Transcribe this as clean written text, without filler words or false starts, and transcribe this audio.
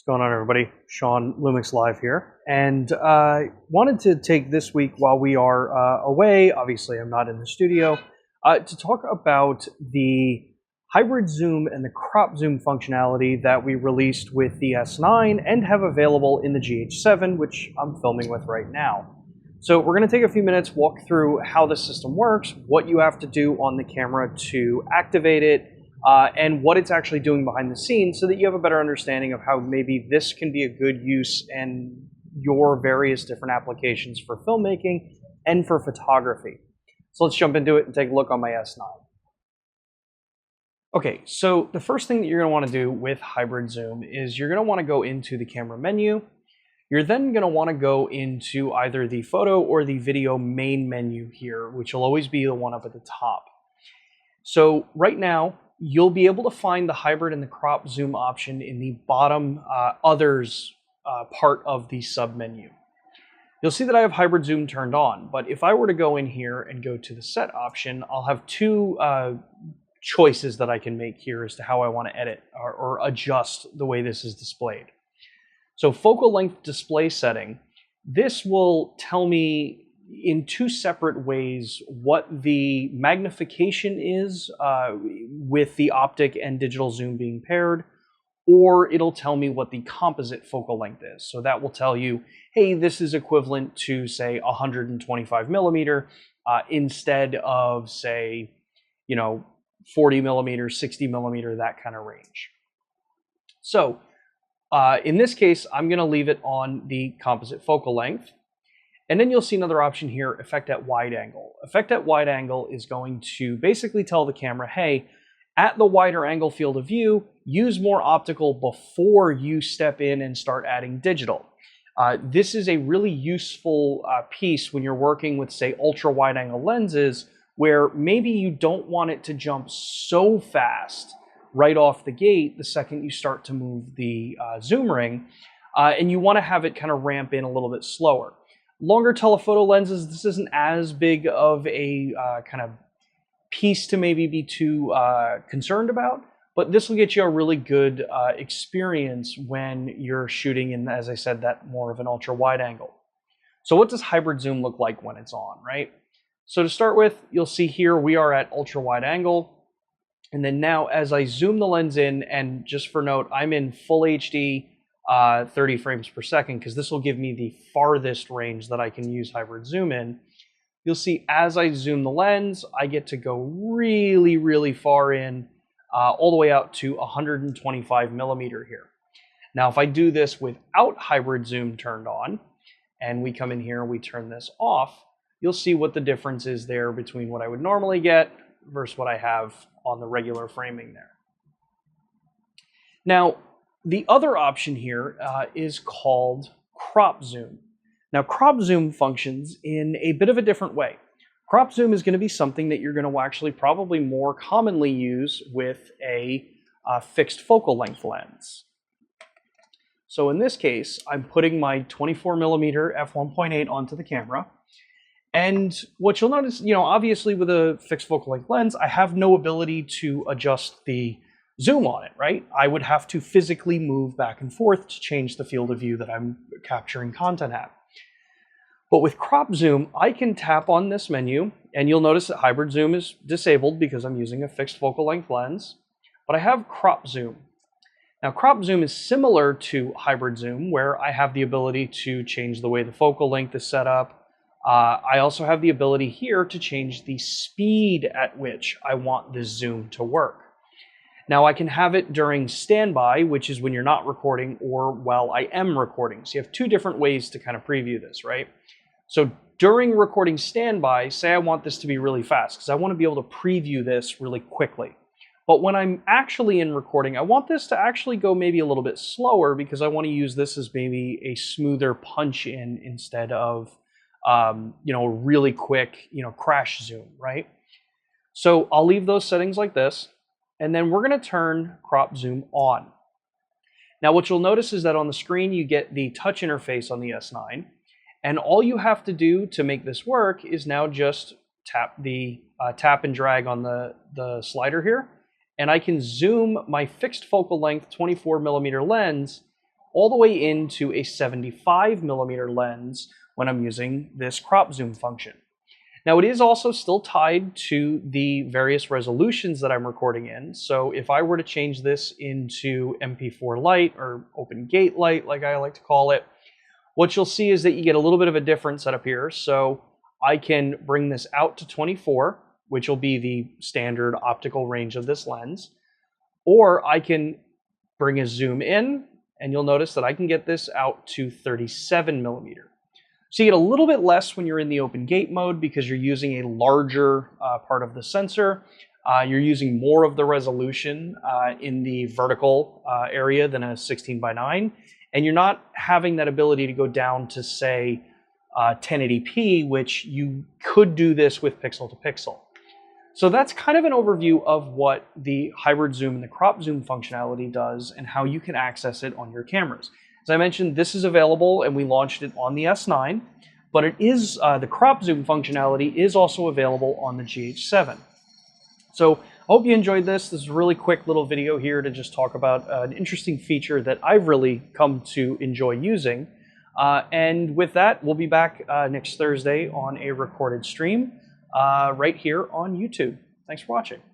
What's going on, everybody? Sean, LUMIX Live here, and wanted to take this week while we are away, obviously I'm not in the studio, to talk about the hybrid zoom and the crop zoom functionality that we released with the S9 and have available in the GH7, which I'm filming with right now. So we're going to take a few minutes, walk through how the system works, what you have to do on the camera to activate it, and what it's actually doing behind the scenes so that you have a better understanding of how maybe this can be a good use in your various different applications for filmmaking and for photography. So let's jump into it and take a look on my S9. Okay, so the first thing that you're going to want to do with hybrid zoom is you're going to want to go into the camera menu. You're then going to want to go into either the photo or the video main menu here, which will always be the one up at the top. So right now, you'll be able to find the hybrid and the crop zoom option in the bottom others part of the submenu. You'll see that I have hybrid zoom turned on, but if I were to go in here and go to the set option, I'll have two choices that I can make here as to how I want to edit or adjust the way this is displayed. So focal length display setting, this will tell me in two separate ways what the magnification is with the optic and digital zoom being paired, or it'll tell me what the composite focal length is. So that will tell you, hey, this is equivalent to, say, 125 millimeter instead of, say, 40 millimeter, 60 millimeter, that kind of range. So in this case, I'm going to leave it on the composite focal length. And then you'll see another option here, effect at wide angle. Effect at wide angle is going to basically tell the camera, hey, at the wider angle field of view, use more optical before you step in and start adding digital. This is a really useful piece when you're working with, say, ultra wide angle lenses, where maybe you don't want it to jump so fast right off the gate the second you start to move the zoom ring, and you want to have it kind of ramp in a little bit slower. Longer telephoto lenses, this isn't as big of a kind of piece to maybe be too concerned about, but this will get you a really good experience when you're shooting in, as I said, that more of an ultra wide angle. So what does hybrid zoom look like when it's on, right? So to start with, you'll see here we are at ultra wide angle. And then now as I zoom the lens in, and just for note, I'm in full HD 30 frames per second, because this will give me the farthest range that I can use hybrid zoom in. You'll see as I zoom the lens, I get to go really, really far in, all the way out to 125 millimeter here. Now, if I do this without hybrid zoom turned on, and we come in here and we turn this off, you'll see what the difference is there between what I would normally get versus what I have on the regular framing there. Now, the other option here is called crop zoom. Now, crop zoom functions in a bit of a different way. Crop zoom is going to be something that you're going to actually probably more commonly use with a fixed focal length lens. So in this case, I'm putting my 24 millimeter f1.8 onto the camera. And what you'll notice, obviously with a fixed focal length lens, I have no ability to adjust the zoom on it, right? I would have to physically move back and forth to change the field of view that I'm capturing content at. But with crop zoom, I can tap on this menu, and you'll notice that hybrid zoom is disabled because I'm using a fixed focal length lens, but I have crop zoom. Now, crop zoom is similar to hybrid zoom, where I have the ability to change the way the focal length is set up. I also have the ability here to change the speed at which I want this zoom to work. Now, I can have it during standby, which is when you're not recording, or while I am recording. So you have two different ways to kind of preview this, right? So during recording standby, say I want this to be really fast, because I want to be able to preview this really quickly. But when I'm actually in recording, I want this to actually go maybe a little bit slower, because I want to use this as maybe a smoother punch in instead of really quick, crash zoom, right? So I'll leave those settings like this, and then we're going to turn crop zoom on. Now, what you'll notice is that on the screen, you get the touch interface on the S9, and all you have to do to make this work is now just tap and drag on the slider here, and I can zoom my fixed focal length 24 millimeter lens all the way into a 75mm lens when I'm using this crop zoom function. Now it is also still tied to the various resolutions that I'm recording in. So if I were to change this into MP4 Lite or Open Gate Lite, like I like to call it, what you'll see is that you get a little bit of a different setup here. So I can bring this out to 24, which will be the standard optical range of this lens, or I can bring a zoom in, and you'll notice that I can get this out to 37mm. So you get a little bit less when you're in the open gate mode because you're using a larger part of the sensor. You're using more of the resolution in the vertical area than a 16:9, and you're not having that ability to go down to, say, 1080p, which you could do this with pixel to pixel. So that's kind of an overview of what the hybrid zoom and the crop zoom functionality does and how you can access it on your cameras. As I mentioned, this is available and we launched it on the S9, but it is the crop zoom functionality is also available on the GH7. So I hope you enjoyed this. This is a really quick little video here to just talk about an interesting feature that I've really come to enjoy using. And with that, we'll be back next Thursday on a recorded stream right here on YouTube. Thanks for watching.